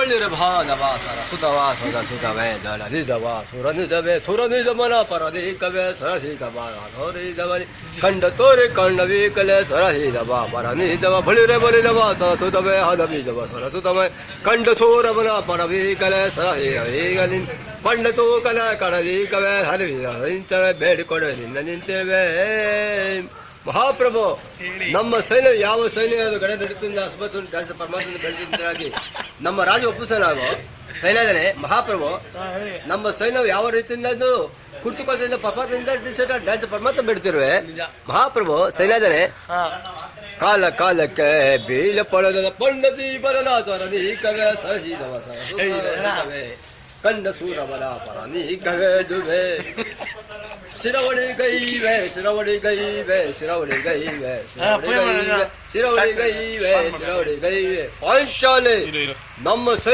ಬಳ್ಳಿರ ಭಾನವ ಸರ ಸುತವ ಸದ ಸುತವೇ ದಳ ನಿಧವ ಸುರ ನಿಧವೆ ಸುರ ನಿಧಮನ ಪರದಿ ಕವೆ ಸರಹಿದವ ಹೊರಿದವನಿ ಕಂಡ ತೋರಿ ಕಂಡವಿ ಕಲೆ ಸರಹಿದವ ಪರ ನಿಧವ ಬಳಿರೆ ಬಲಿದವ ಸರ ಸುತವೇ ಹದ ಬೀಜವ ಸರ ಸುತವೇ ಕಂಡ ಸೂರವನ ಪರವಿ ಕಲೆ ಸರಹಿಗಲಿ ಪಂಡ ತೂಕಲ ಕಡಲಿ ಕವೆ ಹರಿವಿಂತವೆ ಬೇಡಿಕೊಡಲಿಂದ ನಿಂತಿವೆ ಮಹಾಪ್ರಭು ನಮ್ಮ ಸೈನ್ಯ ಯಾವ ಸೈನ್ಯ ಗಡ ನಡೀತಿಂದ ಪರಮಾತ್ಮ ಬೆಳೆದಿಂದಾಗಿ ನಮ್ಮ ರಾಜ ಒಪ್ಪಿಸಲಾಗೋ ಸೈನ್ಯದನೆ ಮಹಾಪ್ರಭು ನಮ್ಮ ಸೈನ್ಯ ಯಾವ ರೀತಿಯಿಂದ ಕುರ್ಚುಕೊಳ್ತಿಂದ ಪರಮಾತ್ಮದಿಂದ ಡ್ಯಾನ್ಸ್ ಪರಮಾತ್ಮ ಬಿಡ್ತಿರುವೆ ಮಹಾಪ್ರಭು ಸೈನ್ಯದನೆ ಕಾಲ ಕಾಲಕ್ಕೆ ಬೀಳ ಪಡೆದ ಪಂಡತಿ ಬರಲಾತರದಿ ಕವೆ ಸಹಿದವ ಕಂಡ ಸೂರವರ ಪರ ನೀ ಕವೆ ದುವೆ ಶಿರವಡಿ ಗೈವೆ ಶಿರವಡಿ ಗೈವೆ ಶಿರವಡಿ ಗೈವೆ ಶಿರವಡಿ ಗೈವೆ ಶಿರವಡಿ ಗೈವೆ ಪಾಂಚಾಲೆ ನಮ್ಮ